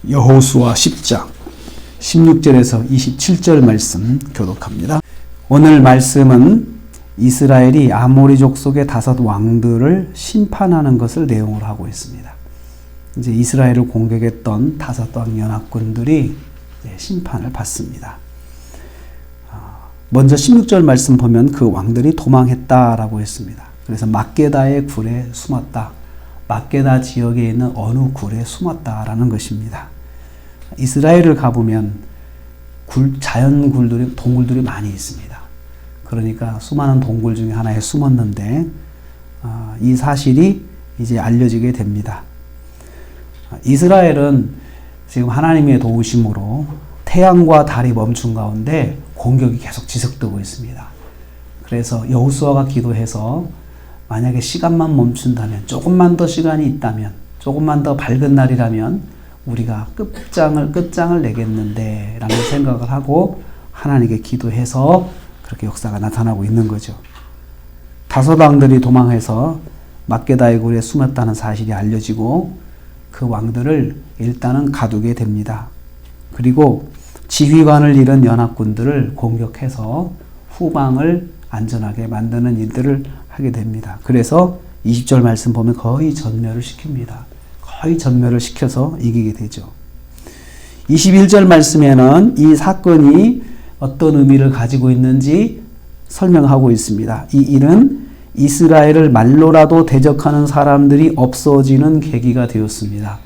여호수아 10장 16절에서 27절 말씀 교독합니다. 오늘 말씀은 이스라엘이 아모리 족속의 5 왕들을 심판하는 것을 내용으로 하고 있습니다. 이제 이스라엘을 공격했던 5 왕 연합군들이 심판을 받습니다. 먼저 16절 말씀 보면 그 왕들이 도망했다라고 했습니다. 그래서 막게다의 굴에 숨었다. 막게다 지역에 있는 어느 굴에 숨었다라는 것입니다. 이스라엘을 가보면 자연 굴들이, 동굴들이 많이 있습니다. 그러니까 수많은 동굴 중에 하나에 숨었는데 이 사실이 이제 알려지게 됩니다. 이스라엘은 지금 하나님의 도우심으로 태양과 달이 멈춘 가운데 공격이 계속 지속되고 있습니다. 그래서 여호수아가 기도해서 만약에 시간만 멈춘다면, 조금만 더 시간이 있다면, 조금만 더 밝은 날이라면 우리가 끝장을 내겠는데 라는 생각을 하고 하나님께 기도해서 그렇게 역사가 나타나고 있는 거죠. 5 왕들이 도망해서 막게다의 굴에 숨었다는 사실이 알려지고 그 왕들을 일단은 가두게 됩니다. 그리고 지휘관을 잃은 연합군들을 공격해서 후방을 안전하게 만드는 일들을 하게 됩니다. 그래서 20절 말씀 보면 거의 전멸을 시킵니다. 거의 전멸을 시켜서 이기게 되죠. 21절 말씀에는 이 사건이 어떤 의미를 가지고 있는지 설명하고 있습니다. 이 일은 이스라엘을 말로라도 대적하는 사람들이 없어지는 계기가 되었습니다.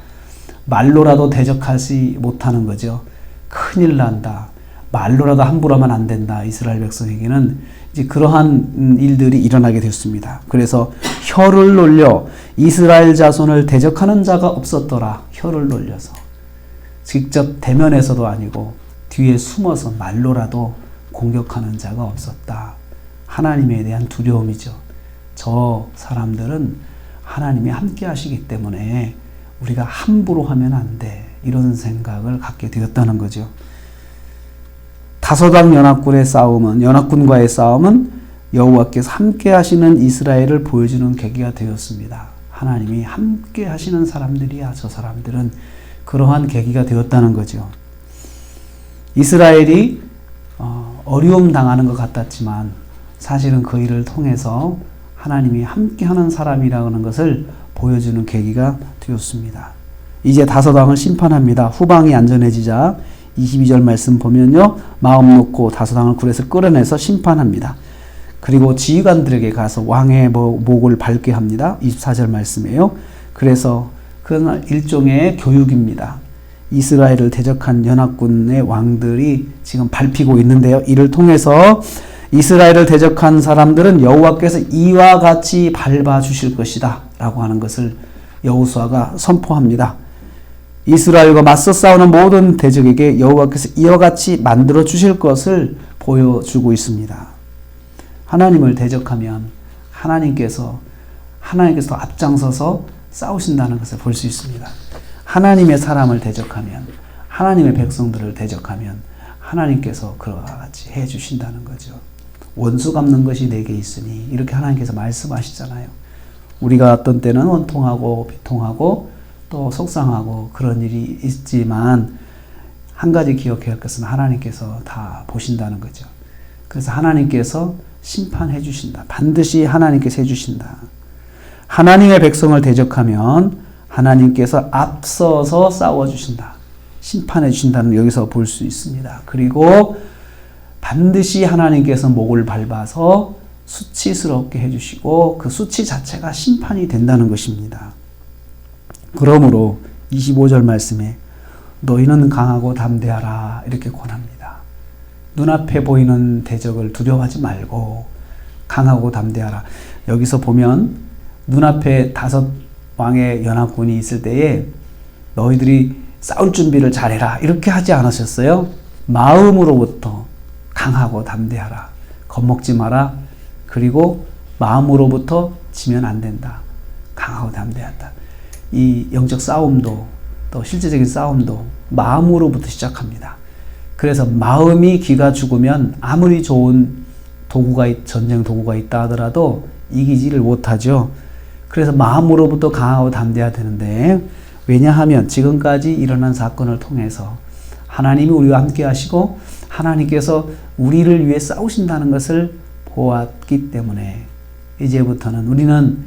말로라도 대적하지 못하는 거죠. 큰일 난다. 말로라도 함부로 하면 안 된다. 이스라엘 백성에게는 이제 그러한 일들이 일어나게 됐습니다. 그래서 혀를 놀려 이스라엘 자손을 대적하는 자가 없었더라. 혀를 놀려서. 직접 대면에서도 아니고 뒤에 숨어서 말로라도 공격하는 자가 없었다. 하나님에 대한 두려움이죠. 저 사람들은 하나님이 함께 하시기 때문에 우리가 함부로 하면 안 돼. 이런 생각을 갖게 되었다는 거죠. 5 왕 연합군과의 싸움은 여호와께서 함께 하시는 이스라엘을 보여주는 계기가 되었습니다. 하나님이 함께 하시는 사람들이야. 저 사람들은 그러한 계기가 되었다는 거죠. 이스라엘이 어려움 당하는 것 같았지만 사실은 그 일을 통해서 하나님이 함께 하는 사람이라는 것을 보여주는 계기가 되었습니다. 이제 5 왕을 심판합니다. 후방이 안전해지자 22절 말씀 보면요, 마음 놓고 5 왕을 굴에서 끌어내서 심판합니다. 그리고 지휘관들에게 가서 왕의 목을 밟게 합니다. 24절 말씀이에요. 그래서 그건 일종의 교육입니다. 이스라엘을 대적한 연합군의 왕들이 지금 밟히고 있는데요. 이를 통해서 이스라엘을 대적한 사람들은 여호와께서 이와 같이 밟아 주실 것이다 라고 하는 것을 여호수아가 선포합니다. 이스라엘과 맞서 싸우는 모든 대적에게 여호와께서 이와 같이 만들어 주실 것을 보여주고 있습니다. 하나님을 대적하면 하나님께서 앞장서서 싸우신다는 것을 볼 수 있습니다. 하나님의 사람을 대적하면, 하나님의 백성들을 대적하면 하나님께서 그와 같이 해 주신다는 거죠. 원수 갚는 것이 내게 있으니, 이렇게 하나님께서 말씀하시잖아요. 우리가 어떤 때는 원통하고 비통하고 또 속상하고 그런 일이 있지만 한 가지 기억해야 할 것은 하나님께서 다 보신다는 거죠. 그래서 하나님께서 심판해 주신다. 반드시 하나님께서 해 주신다. 하나님의 백성을 대적하면 하나님께서 앞서서 싸워 주신다. 심판해 주신다는 여기서 볼 수 있습니다. 그리고 반드시 하나님께서 목을 밟아서 수치스럽게 해 주시고 그 수치 자체가 심판이 된다는 것입니다. 그러므로 25절 말씀에 너희는 강하고 담대하라 이렇게 권합니다. 눈앞에 보이는 대적을 두려워하지 말고 강하고 담대하라. 여기서 보면 눈앞에 5 왕의 연합군이 있을 때에 너희들이 싸울 준비를 잘해라 이렇게 하지 않으셨어요? 마음으로부터 강하고 담대하라. 겁먹지 마라. 그리고 마음으로부터 지면 안 된다. 강하고 담대하다. 이 영적 싸움도 또 실제적인 싸움도 마음으로부터 시작합니다. 그래서 마음이 기가 죽으면 아무리 좋은 전쟁 도구가 있다 하더라도 이기지를 못하죠. 그래서 마음으로부터 강하고 담대해야 되는데 왜냐하면 지금까지 일어난 사건을 통해서 하나님이 우리와 함께 하시고 하나님께서 우리를 위해 싸우신다는 것을 보았기 때문에 이제부터는 우리는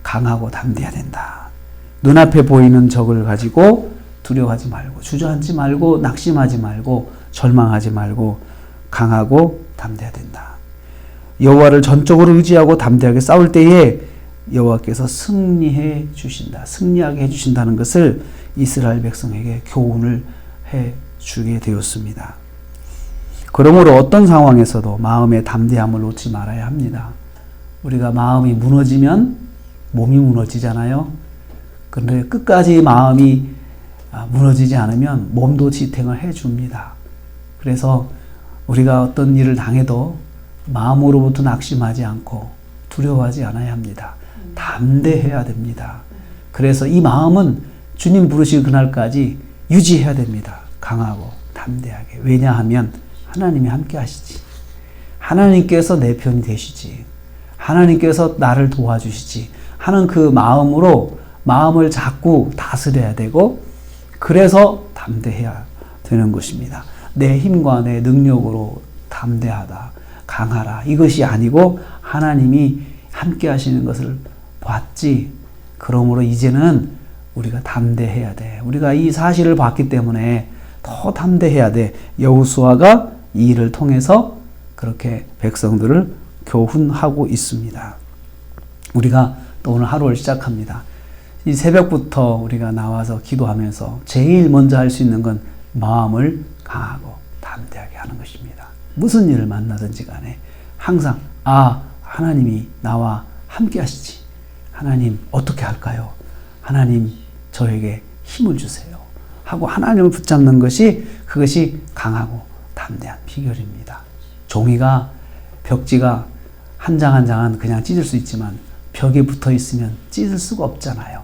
강하고 담대해야 된다. 눈앞에 보이는 적을 가지고 두려워하지 말고 주저앉지 말고 낙심하지 말고 절망하지 말고 강하고 담대해야 된다. 여호와를 전적으로 의지하고 담대하게 싸울 때에 여호와께서 승리해 주신다. 승리하게 해주신다는 것을 이스라엘 백성에게 교훈을 해주게 되었습니다. 그러므로 어떤 상황에서도 마음의 담대함을 놓지 말아야 합니다. 우리가 마음이 무너지면 몸이 무너지잖아요. 그런데 끝까지 마음이 무너지지 않으면 몸도 지탱을 해줍니다. 그래서 우리가 어떤 일을 당해도 마음으로부터 낙심하지 않고 두려워하지 않아야 합니다. 담대해야 됩니다. 그래서 이 마음은 주님 부르실 그날까지 유지해야 됩니다. 강하고 담대하게. 왜냐하면 하나님이 함께 하시지. 하나님께서 내 편이 되시지. 하나님께서 나를 도와주시지 하는 그 마음으로 마음을 자꾸 다스려야 되고 그래서 담대해야 되는 것입니다. 내 힘과 내 능력으로 담대하다, 강하라 이것이 아니고 하나님이 함께 하시는 것을 봤지. 그러므로 이제는 우리가 담대해야 돼. 우리가 이 사실을 봤기 때문에 더 담대해야 돼. 여호수아가 이 일을 통해서 그렇게 백성들을 교훈하고 있습니다. 우리가 또 오늘 하루를 시작합니다. 이 새벽부터 우리가 나와서 기도하면서 제일 먼저 할 수 있는 건 마음을 강하고 담대하게 하는 것입니다. 무슨 일을 만나든지 간에 항상 하나님이 나와 함께 하시지. 하나님 어떻게 할까요? 하나님 저에게 힘을 주세요. 하고 하나님을 붙잡는 것이 그것이 강하고 담대한 비결입니다. 종이가 벽지가 한 장 한 장은 그냥 찢을 수 있지만 벽에 붙어 있으면 찢을 수가 없잖아요.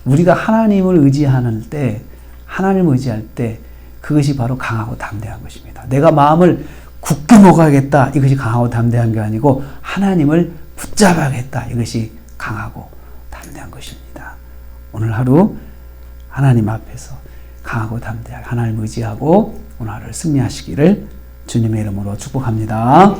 우리가 하나님을 의지하는 때, 하나님을 의지할 때 그것이 바로 강하고 담대한 것입니다. 내가 마음을 굳게 먹어야겠다. 이것이 강하고 담대한 게 아니고 하나님을 붙잡아야겠다. 이것이 강하고 담대한 것입니다. 오늘 하루 하나님 앞에서 강하고 담대하게 하나님을 의지하고 오늘 하루를 승리하시기를 주님의 이름으로 축복합니다.